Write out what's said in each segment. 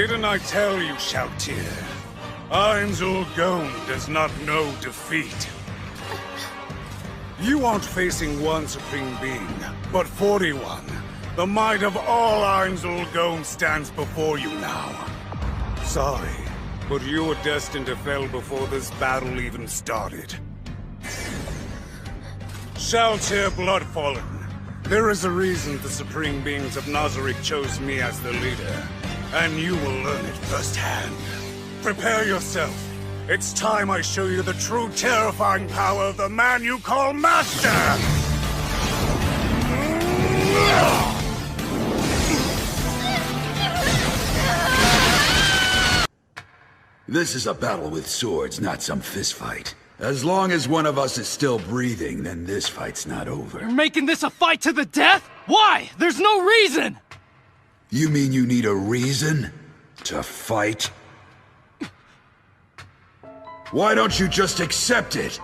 Didn't I tell you, Shalltear? Ainzul Gone does not know defeat. You aren't facing one Supreme Being, but 41. The might of all Ainzul Gone stands before you now. Sorry, but you were destined to fail before this battle even started. Shalltear Bloodfallen, there is a reason the Supreme Beings of Nazarick chose me as their leader, and you will learn it firsthand. Prepare yourself. It's time I show you the true terrifying power of the man you call Master! This is a battle with swords, not some fistfight. As long as one of us is still breathing, then this fight's not over. You're making this a fight to the death? Why? There's no reason! You mean you need a reason to fight? Why don't you just accept it,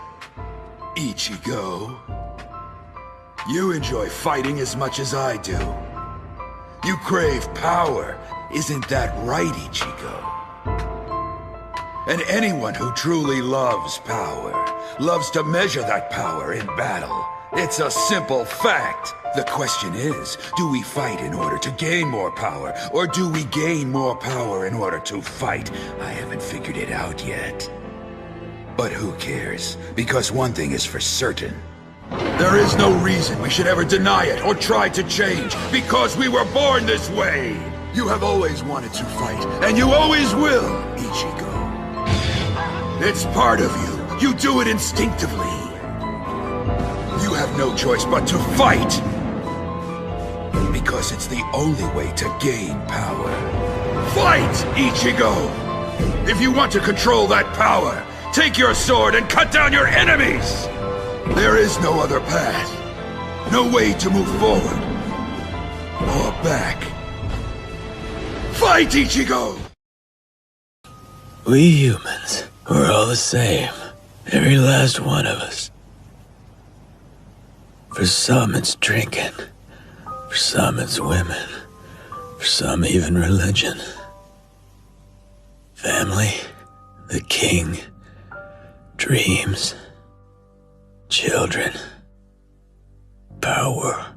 Ichigo? You enjoy fighting as much as I do. You crave power, isn't that right, Ichigo? And anyone who truly loves power, loves to measure that power in battle. It's a simple fact. The question is, do we fight in order to gain more power, or do we gain more power in order to fight? I haven't figured it out yet. But who cares? Because one thing is for certain. There is no reason we should ever deny it or try to change, because we were born this way! You have always wanted to fight, and you always will, Ichigo. It's part of you. You do it instinctively. You have no choice but to fight! Because it's the only way to gain power. Fight, Ichigo! If you want to control that power, take your sword and cut down your enemies! There is no other path. No way to move forward. Or back. Fight, Ichigo! We humans, we're all the same. Every last one of us. For some it's drinking. For some it's women. For some even religion. Family, the king, dreams, children, power.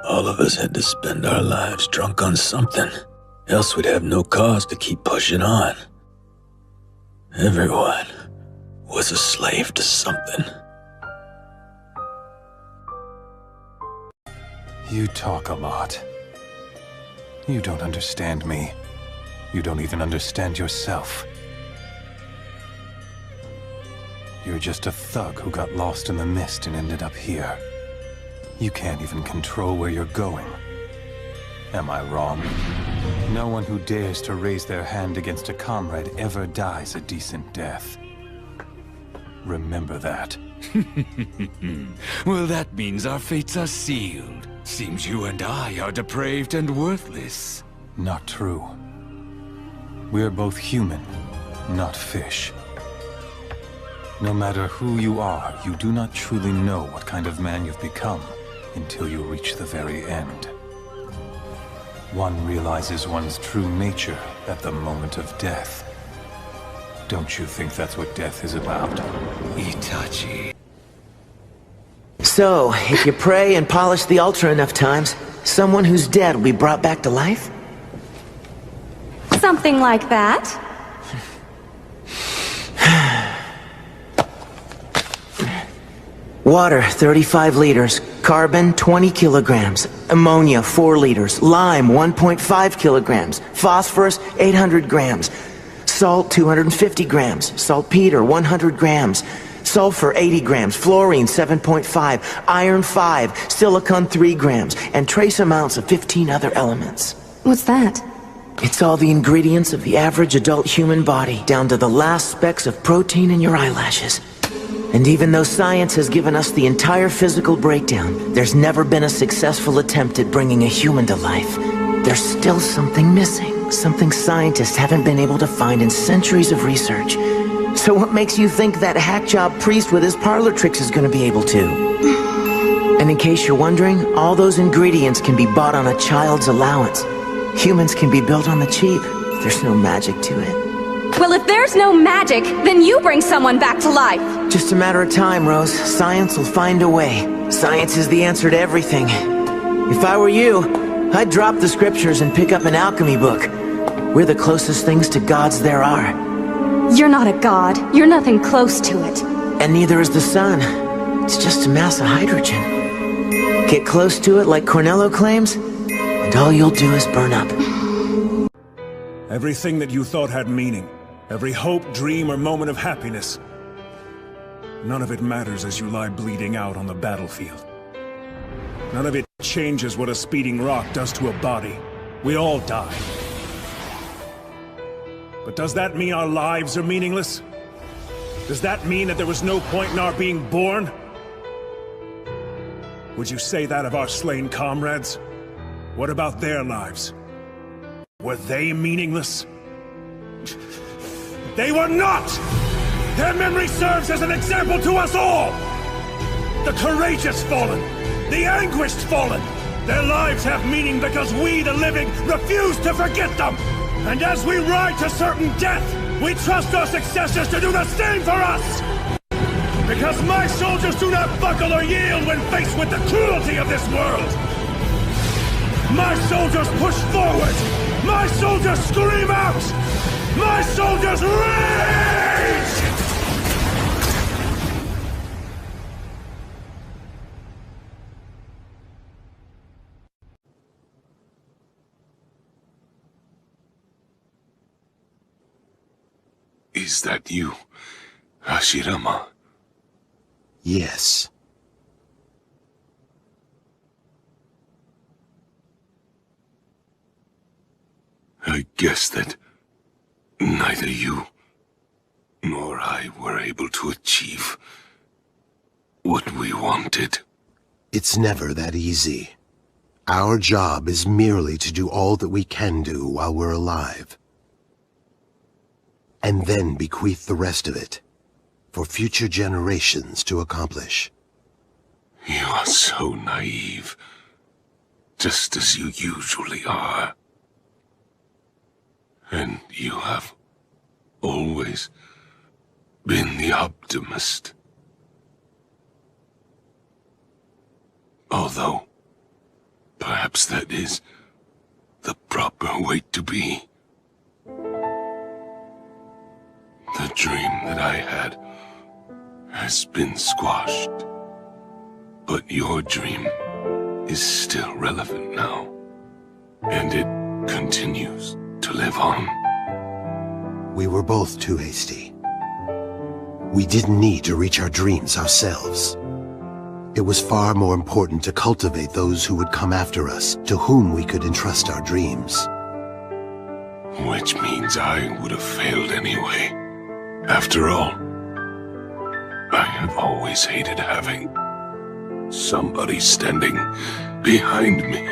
All of us had to spend our lives drunk on something, else we'd have no cause to keep pushing on. Everyone was a slave to something. You talk a lot. You don't understand me. You don't even understand yourself. You're just a thug who got lost in the mist and ended up here. You can't even control where you're going. Am I wrong? No one who dares to raise their hand against a comrade ever dies a decent death. Remember that. Well, that means our fates are sealed. Seems you and I are depraved and worthless. Not true. We're both human, not fish. No matter who you are, you do not truly know what kind of man you've become until you reach the very end. One realizes one's true nature at the moment of death. Don't you think that's what death is about? Itachi. So, if you pray and polish the altar enough times, someone who's dead will be brought back to life? Something like that. Water, 35 liters. Carbon, 20 kilograms. Ammonia, 4 liters. Lime, 1.5 kilograms. Phosphorus, 800 grams. Salt, 250 grams. Saltpeter, 100 grams. Sulfur, 80 grams. Fluorine, 7.5. Iron, 5. Silicon, 3 grams. And trace amounts of 15 other elements. What's that? It's all the ingredients of the average adult human body, down to the last specks of protein in your eyelashes. And even though science has given us the entire physical breakdown, there's never been a successful attempt at bringing a human to life. There's still something missing, something scientists haven't been able to find in centuries of research. So what makes you think that hack-job priest with his parlor tricks is going to be able to? And in case you're wondering, all those ingredients can be bought on a child's allowance. Humans can be built on the cheap. There's no magic to it. Well, if there's no magic, then you bring someone back to life. Just a matter of time, Rose. Science will find a way. Science is the answer to everything. If I were you, I'd drop the scriptures and pick up an alchemy book. We're the closest things to gods there are. You're not a god. You're nothing close to it. And neither is the sun. It's just a mass of hydrogen. Get close to it like Cornello claims, and all you'll do is burn up. Everything that you thought had meaning, every hope, dream, or moment of happiness, none of it matters as you lie bleeding out on the battlefield. None of it changes what a speeding rock does to a body. We all die. But does that mean our lives are meaningless? Does that mean that there was no point in our being born? Would you say that of our slain comrades? What about their lives? Were they meaningless? They were not! Their memory serves as an example to us all! The courageous fallen, the anguished fallen, their lives have meaning because we, the living, refuse to forget them! And as we ride to certain death, we trust our successors to do the same for us! Because my soldiers do not buckle or yield when faced with the cruelty of this world! My soldiers push forward! My soldiers scream out! My soldiers rage! Is that you, Hashirama? Yes. I guess that neither you nor I were able to achieve what we wanted. It's never that easy. Our job is merely to do all that we can do while we're alive. And then bequeath the rest of it for future generations to accomplish. You are so naive, just as you usually are. And you have always been the optimist. Although, perhaps that is the proper way to be. The dream that I had has been squashed, but your dream is still relevant now, and it continues to live on. We were both too hasty. We didn't need to reach our dreams ourselves. It was far more important to cultivate those who would come after us, to whom we could entrust our dreams. Which means I would have failed anyway. After all, I have always hated having somebody standing behind me.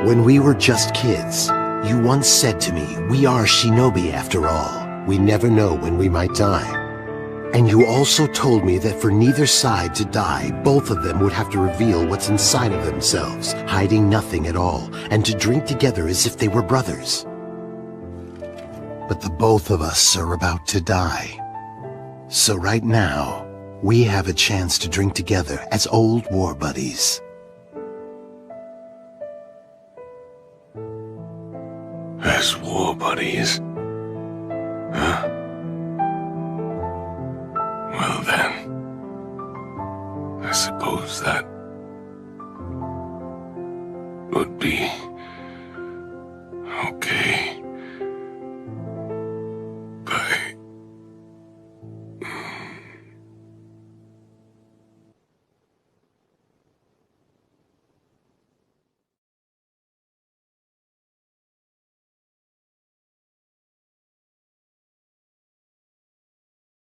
When we were just kids, you once said to me, "We are shinobi after all. We never know when we might die." And you also told me that for neither side to die, both of them would have to reveal what's inside of themselves, hiding nothing at all, and to drink together as if they were brothers. But the both of us are about to die. So right now, we have a chance to drink together as old war buddies. As war buddies? Huh? Well then, I suppose that